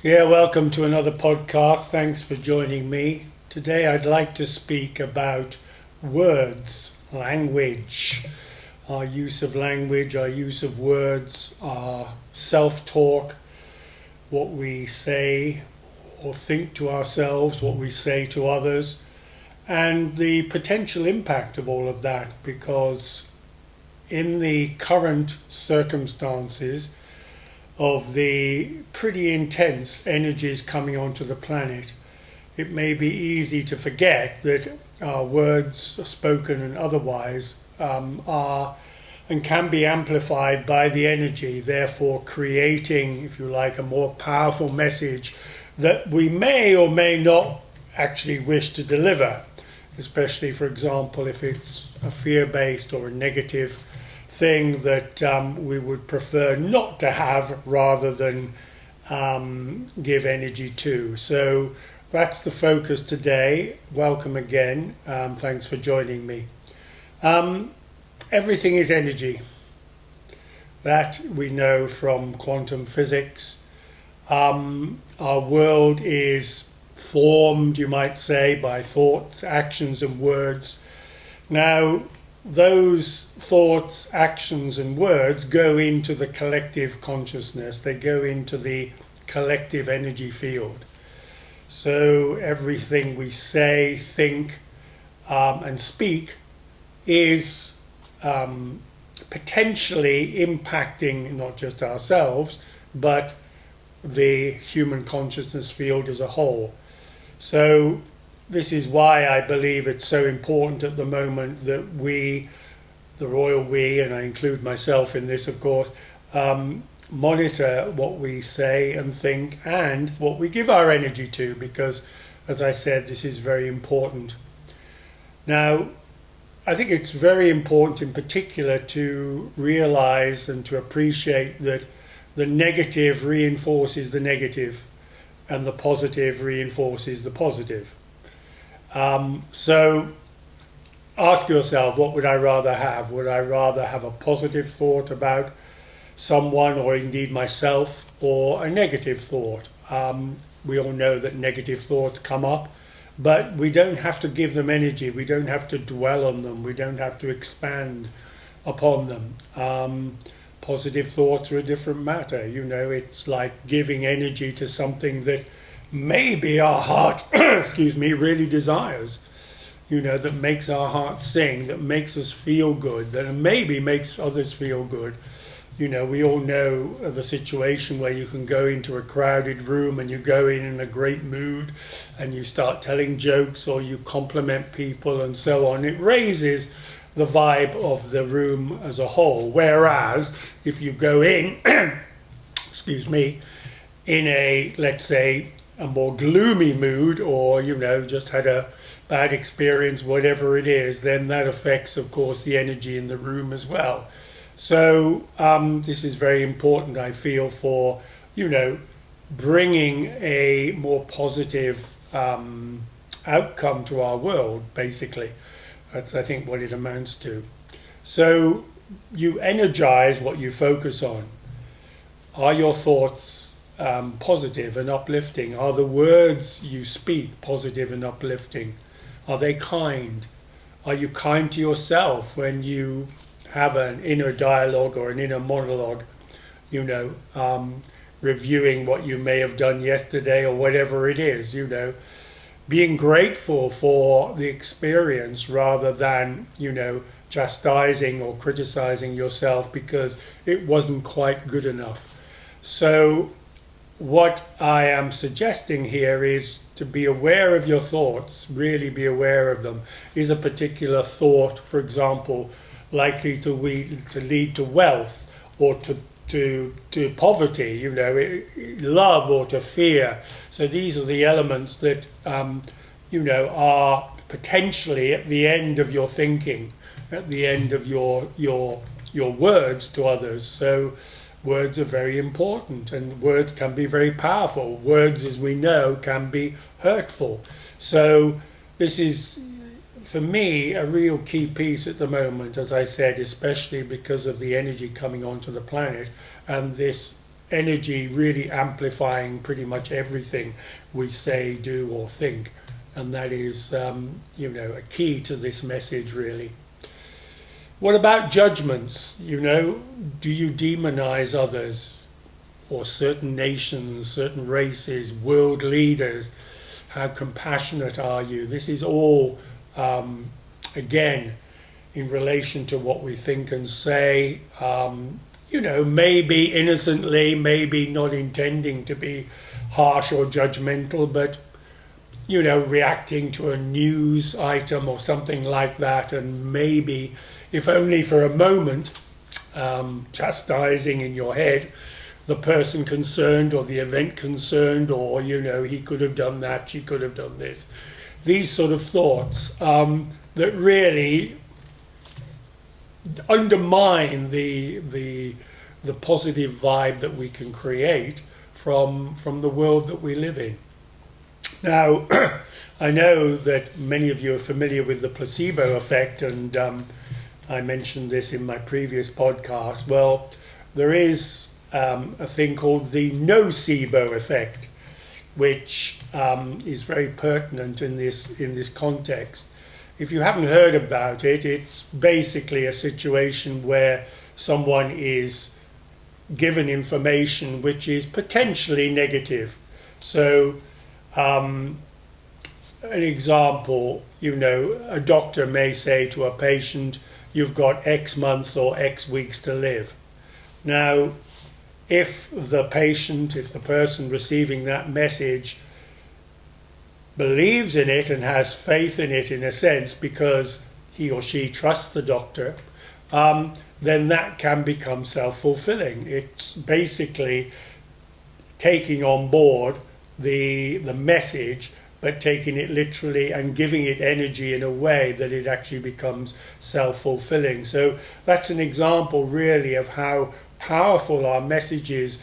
Yeah, welcome to another podcast. Thanks for joining me. Today I'd like to speak about words, language, our use of language, our use of words, our self-talk, what we say or think to ourselves, what we say to others, and the potential impact of all of that, because in the current circumstances of the pretty intense energies coming onto the planet, it may be easy to forget that our words, spoken and otherwise, are and can be amplified by the energy, therefore creating, if you like, a more powerful message that we may or may not actually wish to deliver, especially, for example, if it's a fear-based or a negative thing that we would prefer not to have rather than give energy to. So that's the focus today. Welcome again. Thanks for joining me. Everything is energy. That we know from quantum physics. Our world is formed, you might say, by thoughts, actions and words. Now, those thoughts, actions and words go into the collective consciousness. They go into the collective energy field. So everything we say, think and speak is potentially impacting not just ourselves but the human consciousness field as a whole. So this is why I believe it's so important at the moment that we, the royal we, and I include myself in this of course, monitor what we say and think and what we give our energy to, because as I said, this is very important. Now, I think it's very important in particular to realize and to appreciate that the negative reinforces the negative and the positive reinforces the positive. So ask yourself, what would I rather have? Would I rather have a positive thought about someone or indeed myself, or a negative thought? We all know that negative thoughts come up, but we don't have to give them energy. We don't have to dwell on them. We don't have to expand upon them. Positive thoughts are a different matter. You know, it's like giving energy to something that maybe our heart, excuse me, really desires, you know, that makes our heart sing, that makes us feel good, that maybe makes others feel good. You know, we all know of a situation where you can go into a crowded room and you go in a great mood and you start telling jokes or you compliment people and so on. It raises the vibe of the room as a whole. Whereas if you go in, excuse me, in a, let's say, a more gloomy mood, or, you know, just had a bad experience, whatever it is, then that affects, of course, the energy in the room as well. So this is very important, I feel, for, you know, bringing a more positive outcome to our world, basically. That's, I think, what it amounts to. So you energize what you focus on. Are your thoughts positive and uplifting? Are the words you speak positive and uplifting? Are they kind? Are you kind to yourself when you have an inner dialogue or an inner monologue, you know, reviewing what you may have done yesterday or whatever it is, you know, being grateful for the experience rather than, you know, chastising or criticizing yourself because it wasn't quite good enough. So what I am suggesting here is to be aware of your thoughts, really be aware of them. Is a particular thought, for example, likely to lead to wealth or to poverty, you know, love or to fear? So these are the elements that, you know, are potentially at the end of your thinking, at the end of your words to others. So words are very important, and words can be very powerful. Words, as we know, can be hurtful. So this is, for me, a real key piece at the moment, as I said, especially because of the energy coming onto the planet and this energy really amplifying pretty much everything we say, do, or think. And that is, a key to this message, really. What about judgments? Do you demonize others or certain nations, certain races, world leaders? How compassionate are you? This is all, again, in relation to what we think and say, maybe innocently, maybe not intending to be harsh or judgmental, but, reacting to a news item or something like that, and maybe, if only for a moment, chastising in your head the person concerned or the event concerned, or, he could have done that, she could have done this. These sort of thoughts that really undermine the positive vibe that we can create from the world that we live in. Now, I know that many of you are familiar with the placebo effect, and I mentioned this in my previous podcast. Well, there is a thing called the nocebo effect, which is very pertinent in this context. If you haven't heard about it, it's basically a situation where someone is given information which is potentially negative. So, an example, a doctor may say to a patient, you've got X months or X weeks to live. Now, if the person receiving that message believes in it and has faith in it in a sense because he or she trusts the doctor, then that can become self-fulfilling. It's basically taking on board the message, but taking it literally and giving it energy in a way that it actually becomes self-fulfilling. So that's an example really of how powerful our messages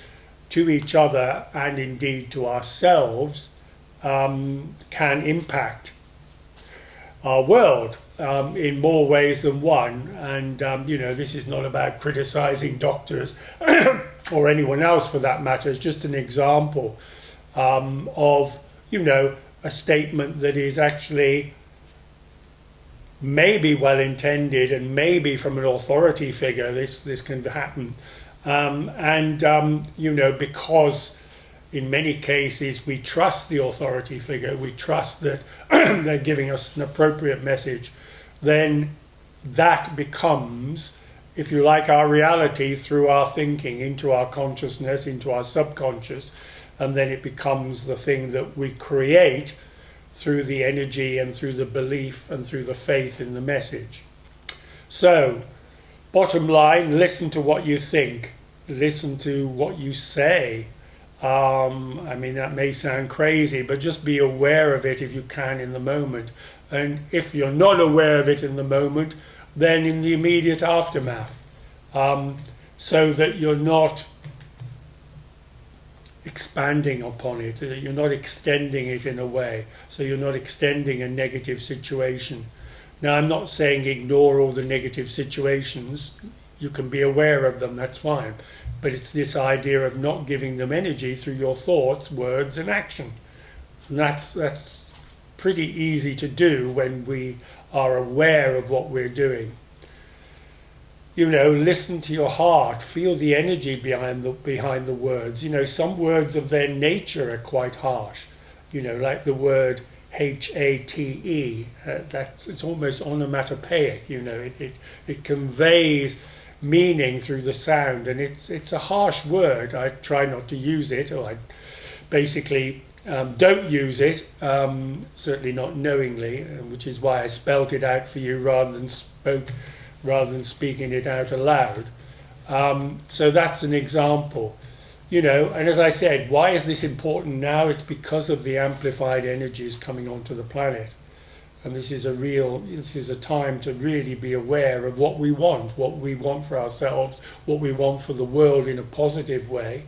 to each other and indeed to ourselves can impact our world in more ways than one. And this is not about criticizing doctors or anyone else for that matter. It's just an example of a statement that is actually maybe well intended and maybe from an authority figure this can happen, because in many cases we trust the authority figure, we trust that they're giving us an appropriate message, then that becomes, if you like, our reality through our thinking into our consciousness, into our subconscious, and then it becomes the thing that we create through the energy and through the belief and through the faith in the message. So, bottom line, listen to what you think, listen to what you say. That may sound crazy, but just be aware of it if you can in the moment. And if you're not aware of it in the moment, then in the immediate aftermath, so that you're not expanding upon it, you're not extending it in a way, so you're not extending a negative situation. Now, I'm not saying ignore all the negative situations. You can be aware of them, that's fine. But it's this idea of not giving them energy through your thoughts, words, and action. And that's pretty easy to do when we are aware of what we're doing. Listen to your heart, feel the energy behind the words. Some words of their nature are quite harsh. Like the word HATE. It's almost onomatopoeic. It conveys meaning through the sound, and it's a harsh word. I try not to use it, or I basically don't use it, certainly not knowingly, which is why I spelt it out for you rather than speaking it out aloud. So that's an example. And as I said, why is this important now? It's because of the amplified energies coming onto the planet. And this is a time to really be aware of what we want for ourselves, what we want for the world in a positive way.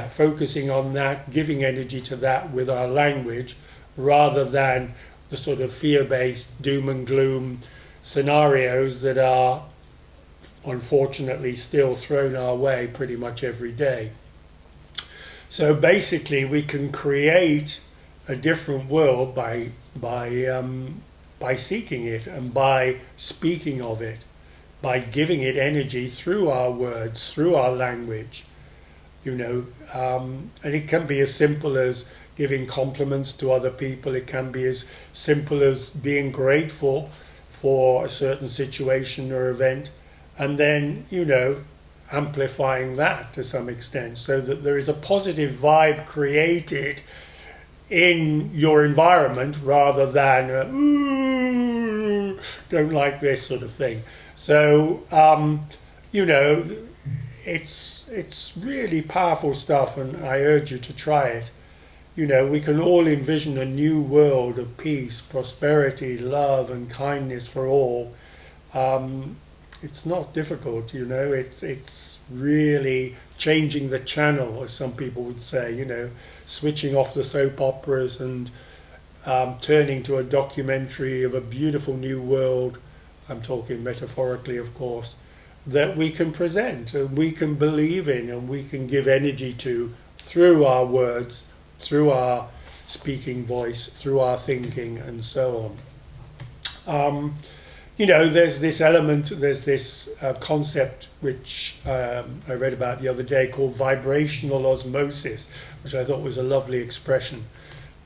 Focusing on that, giving energy to that with our language, rather than the sort of fear-based doom and gloom scenarios that are, unfortunately still thrown our way pretty much every day. So basically, we can create a different world by seeking it and by speaking of it, by giving it energy through our words, through our language, and it can be as simple as giving compliments to other people. It can be as simple as being grateful for a certain situation or event, and then, amplifying that to some extent so that there is a positive vibe created in your environment rather than ooh, don't like this sort of thing. So it's really powerful stuff, and I urge you to try it. We can all envision a new world of peace, prosperity, love and kindness for all. It's not difficult, it's really changing the channel, as some people would say, switching off the soap operas and turning to a documentary of a beautiful new world. I'm talking metaphorically, of course, that we can present and we can believe in and we can give energy to through our words, through our speaking voice, through our thinking, and so on. There's this element, there's this concept which I read about the other day called vibrational osmosis, which I thought was a lovely expression.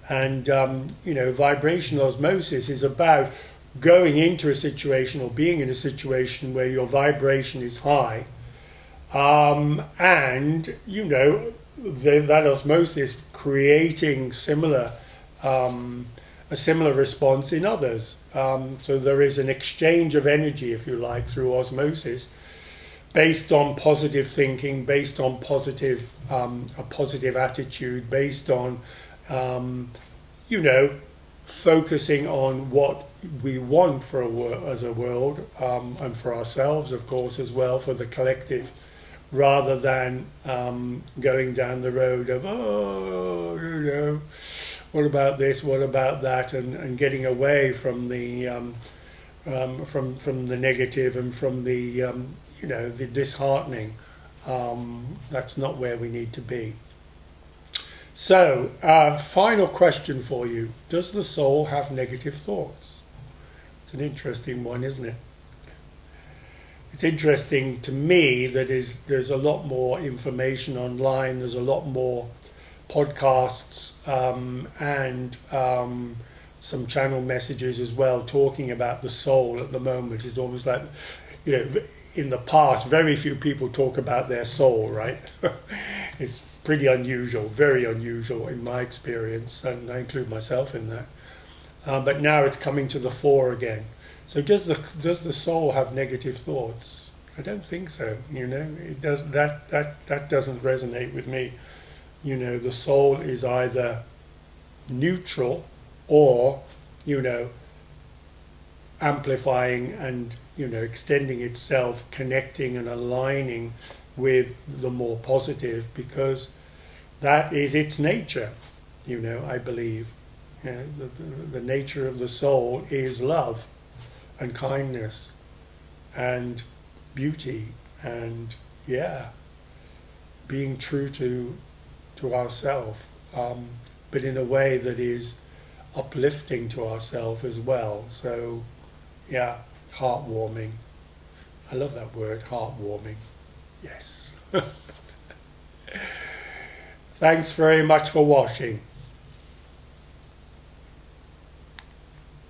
And, vibrational osmosis is about going into a situation or being in a situation where your vibration is high, and, that osmosis creating a similar response in others. So there is an exchange of energy, if you like, through osmosis, based on positive thinking, based on a positive attitude, based on, focusing on what we want as a world, and for ourselves, of course, as well, for the collective, rather than going down the road of, what about this, what about that, and getting away from the from the negative and from the the disheartening. That's not where we need to be. So, final question for you: does the soul have negative thoughts? It's an interesting one, isn't it? It's interesting to me that there's a lot more information online. There's a lot more podcasts and some channel messages as well talking about the soul at the moment. It's almost like, in the past, very few people talk about their soul, right? It's pretty unusual, very unusual in my experience, and I include myself in that. But now it's coming to the fore again. So does the soul have negative thoughts? I don't think so. It does. That doesn't resonate with me. The soul is either neutral or, amplifying and, extending itself, connecting and aligning with the more positive, because that is its nature, I believe. The nature of the soul is love and kindness and beauty and, being true to ourselves, but in a way that is uplifting to ourselves as well. So, heartwarming. I love that word, heartwarming. Yes. Thanks very much for watching.